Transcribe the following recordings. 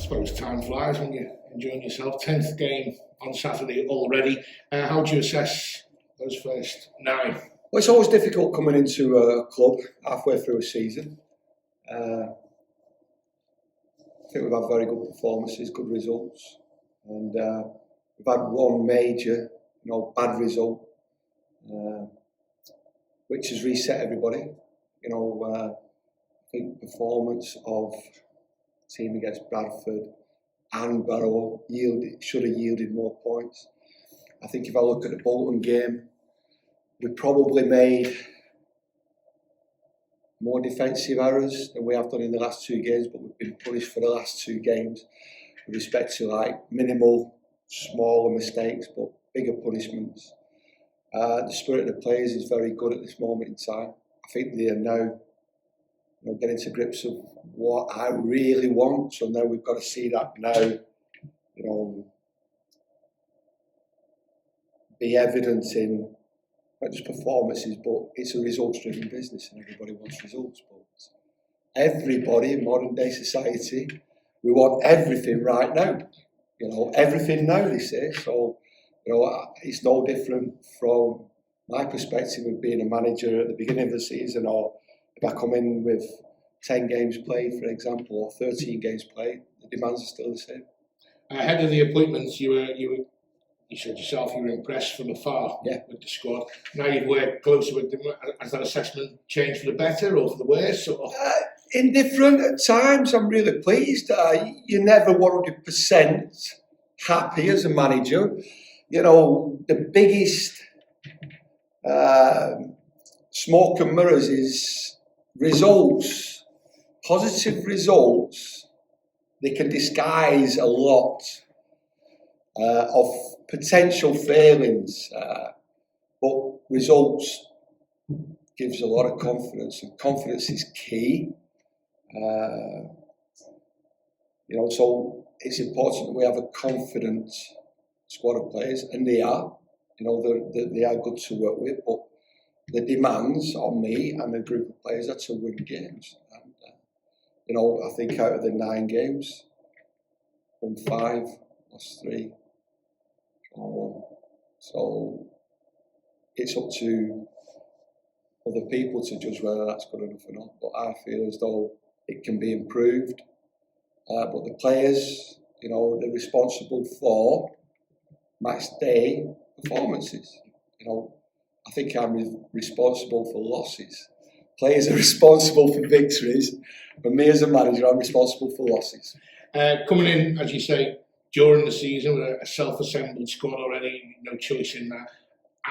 suppose time flies when you're enjoying yourself. 10th game on Saturday already. How do you assess those first 9? Well, it's always difficult coming into a club halfway through a season. I think we've had very good performances, good results, and we've had one major, bad result, which has reset everybody. I think performance of the team against Bradford and Barrow should have yielded more points. I think if I look at the Bolton game, we probably made more defensive errors than we have done in the last 2 games, but we've been punished for the last 2 games with respect to minimal, smaller mistakes, but bigger punishments. The spirit of the players is very good at this moment in time. I think they are now getting to grips of what I really want. So now we've got to see that now, be evident in not just performances, but it's a results-driven business and everybody wants results. But everybody in modern day society, we want everything right now. Everything now, they say. So, it's no different from my perspective of being a manager at the beginning of the season, or if I come in with 10 games played, for example, or 13 games played, the demands are still the same. Ahead of the appointments, you said yourself you were impressed from afar with the squad. Now you've worked closer with them. Has that assessment changed for the better or for the worse? Indifferent at times. I'm really pleased. You're never 100% happy as a manager. The biggest smoke and mirrors is results. Positive results, they can disguise a lot of potential failings, but results gives a lot of confidence, and confidence is key. So it's important that we have a confident squad of players, and they are. They are good to work with, but the demands on me and the group of players are to win games. And I think out of the 9 games, won 5, lost 3, drawn 1. So it's up to other people to judge whether that's good enough or not. But I feel as though it can be improved. But the players, they're responsible for match day performances. I think I'm responsible for losses. Players are responsible for victories, but me as a manager, I'm responsible for losses. Coming in, as you say, during the season with a self-assembled squad already, no choice in that,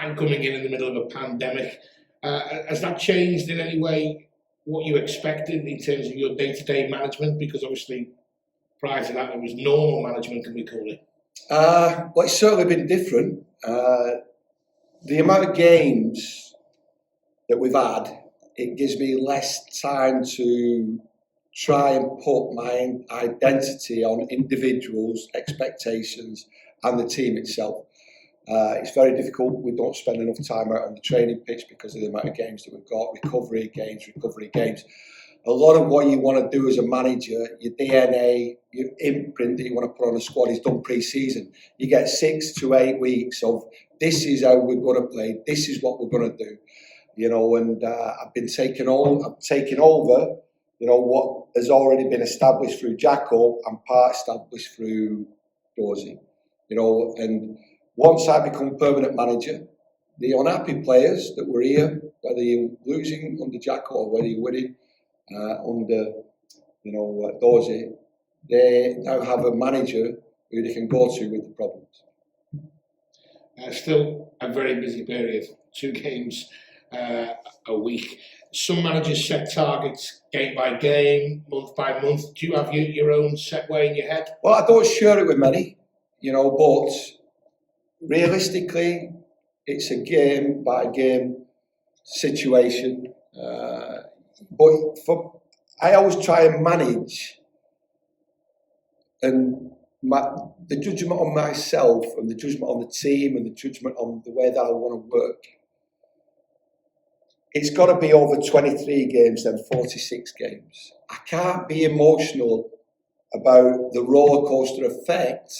and coming in the middle of a pandemic, has that changed in any way what you expected in terms of your day-to-day management? Because obviously, prior to that, it was normal management, can we call it? Well, it's certainly been different. The amount of games that we've had, it gives me less time to try and put my identity on individuals' expectations and the team itself. It's very difficult. We don't spend enough time out on the training pitch because of the amount of games that we've got, recovery games. A lot of what you want to do as a manager, your DNA, your imprint that you want to put on a squad is done pre-season. You get 6 to 8 weeks of this is how we're going to play, this is what we're going to do. And I've taken over, what has already been established through Jacko and part established through Dorsey. And once I become permanent manager, the unhappy players that were here, whether you're losing under Jacko or whether you're winning under, Dorsey, they now have a manager who they can go to with the problems. Still a very busy period, 2 games a week. Some managers set targets game by game, month by month. Do you have your own set way in your head? Well, I don't share it with many, but realistically, it's a game by game situation. But I always try and manage, and the judgment on myself and the judgment on the team and the judgment on the way that I want to work, it's got to be over 23 games then 46 games. I can't be emotional about the roller coaster effect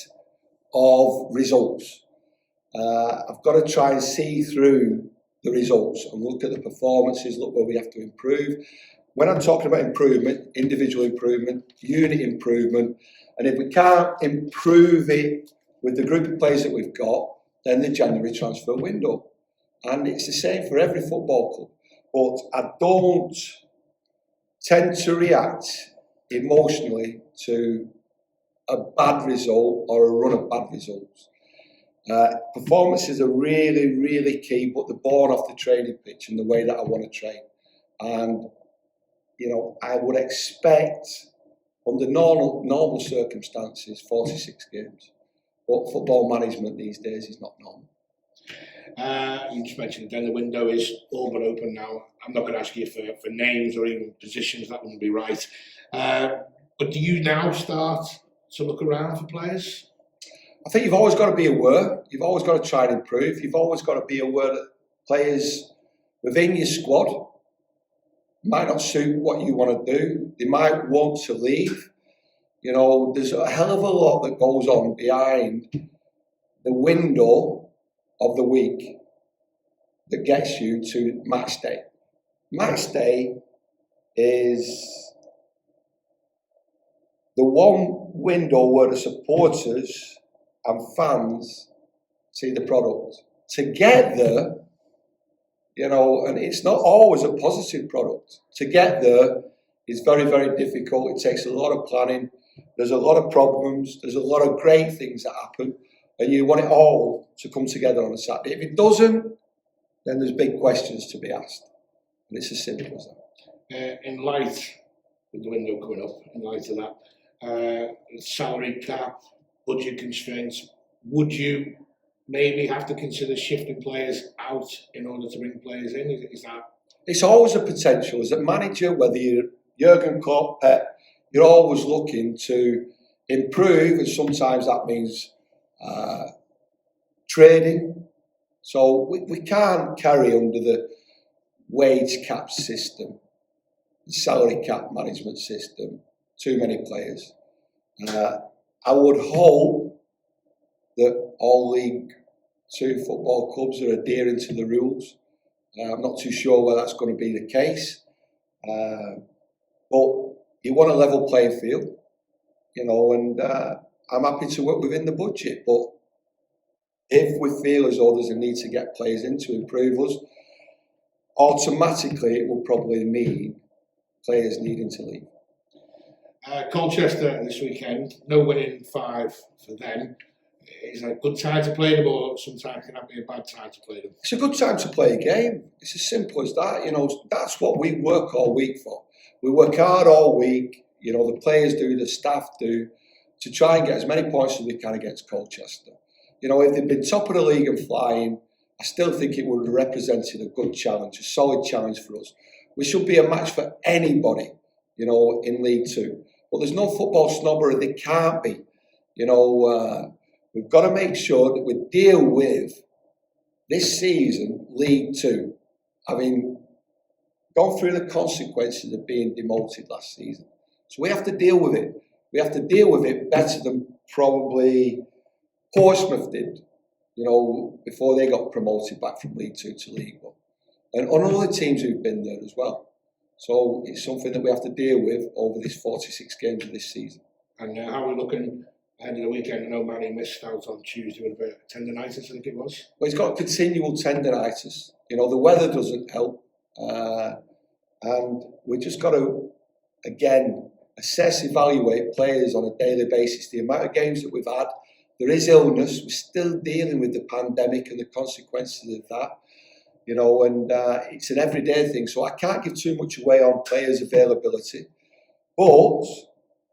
of results. I've got to try and see through the results and look at the performances, look where we have to improve. When I'm talking about improvement, individual improvement, unit improvement, and if we can't improve it with the group of players that we've got, then the January transfer window. And it's the same for every football club. But I don't tend to react emotionally to a bad result or a run of bad results. Performances are really, really key, but they're born off the training pitch and the way that I want to train. And, you know, I would expect, under normal circumstances, 46 games. But football management these days is not normal. You just mentioned then the window is all but open now. I'm not going to ask you for names or even positions, that wouldn't be right. But do you now start to look around for players? I think you've always got to be aware. You've always got to try and improve. You've always got to be aware that players within your squad might not suit what you want to do. They might want to leave. You know, there's a hell of a lot that goes on behind the window of the week that gets you to match day. Match day is the one window where the supporters and fans see the product. To get there, you know, and it's not always a positive product. To get there is very, very difficult. It takes a lot of planning. There's a lot of problems. There's a lot of great things that happen. And you want it all to come together on a Saturday. If it doesn't, then there's big questions to be asked. And it's as simple as that. In light of the window coming up, in light of that, salary cap, budget constraints, would you maybe have to consider shifting players out in order to bring players in? Is that? It's always a potential. As a manager, whether you're Jurgen Klopp, Pep, you're always looking to improve, and sometimes that means trading. So we can't carry under the wage cap system, the salary cap management system, too many players. I would hope that all League Two football clubs are adhering to the rules. I'm not too sure whether that's going to be the case. But you want a level playing field, you know, and I'm happy to work within the budget. But if we feel as though there's a need to get players in to improve us, automatically it will probably mean players needing to leave. Colchester this weekend, no winning 5 for them. Is it a good time to play them, or sometimes can that be a bad time to play them? It's a good time to play a game. It's as simple as that. You know, that's what we work all week for. We work hard all week. You know, the players do, the staff do, to try and get as many points as we can against Colchester. You know, if they'd been top of the league and flying, I still think it would have represented a good challenge, a solid challenge for us. We should be a match for anybody, you know, in League Two. But there's no football snobbery. There can't be. You know, we've got to make sure that we deal with this season, League Two, having gone through the consequences of being demoted last season. So we have to deal with it. We have to deal with it better than probably Portsmouth did, you know, before they got promoted back from League Two to League One. And on other teams who've been there as well. So it's something that we have to deal with over these 46 games of this season. And how are we looking ahead of the weekend? I know Manny missed out on Tuesday with a bit of tendinitis, I think it was. Well, he's got continual tendinitis. You know, the weather doesn't help. And we just got to, again, assess, evaluate players on a daily basis. The amount of games that we've had, there is illness. We're still dealing with the pandemic and the consequences of that. You know, and it's an everyday thing. So I can't give too much away on players' availability. But,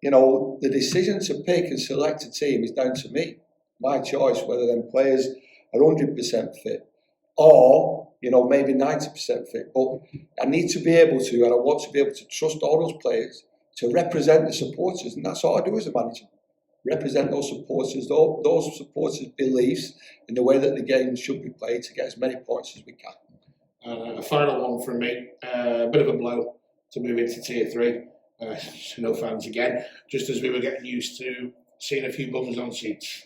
you know, the decision to pick and select a team is down to me. My choice, whether them players are 100% fit or, you know, maybe 90% fit. But I need to be able to, and I want to be able to trust all those players to represent the supporters. And that's all I do as a manager. Represent those supporters, those supporters' beliefs in the way that the game should be played to get as many points as we can. A final one from me, a bit of a blow to move into Tier 3. no fans again, just as we were getting used to seeing a few bums on seats.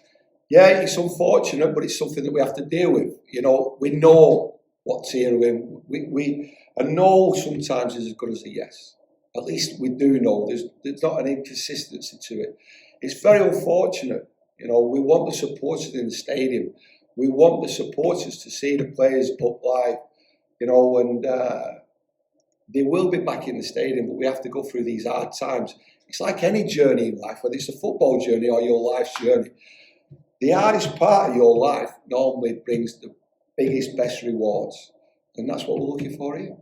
Yeah, it's unfortunate, but it's something that we have to deal with. You know, we know what tier we're in. A no sometimes is as good as a yes. At least we do know. There's not an inconsistency to it. It's very unfortunate. You know, we want the supporters in the stadium. We want the supporters to see the players up live. You know, and they will be back in the stadium, but we have to go through these hard times. It's like any journey in life, whether it's a football journey or your life's journey. The hardest part of your life normally brings the biggest, best rewards. And that's what we're looking for here.